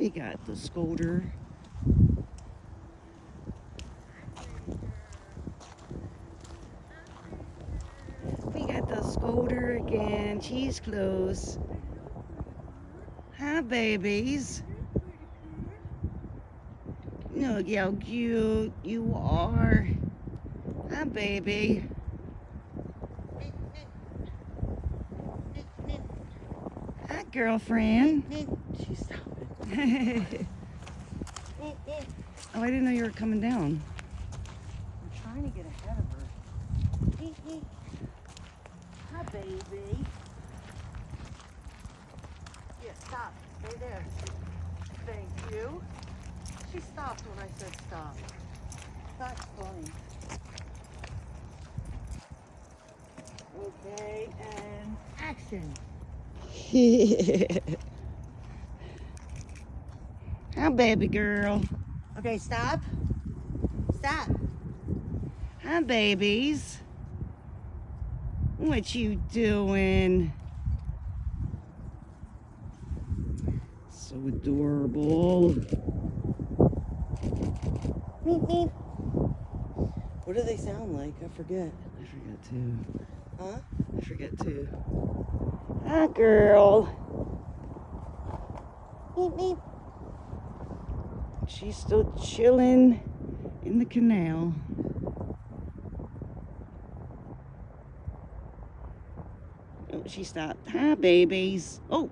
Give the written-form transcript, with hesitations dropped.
We got the scoter. We got the scoter again. She's close. Hi, babies. Look how cute you are. Hi, baby. Hi, girlfriend. She's stopping. Oh, I didn't know you were coming down. I'm trying to get ahead of her. Hi, baby. Yeah, stop. Stay there. Thank you. She stopped when I said stop. That's funny. Okay, and action. Hi, baby girl. Okay, stop. Stop. Hi, babies. What you doing? So adorable. Meep, meep. What do they sound like? I forget. I forget too. Huh? I forget too. Hi, girl. Meep, meep. She's still chilling in the canal. Oh, she stopped. Hi, babies. Oh.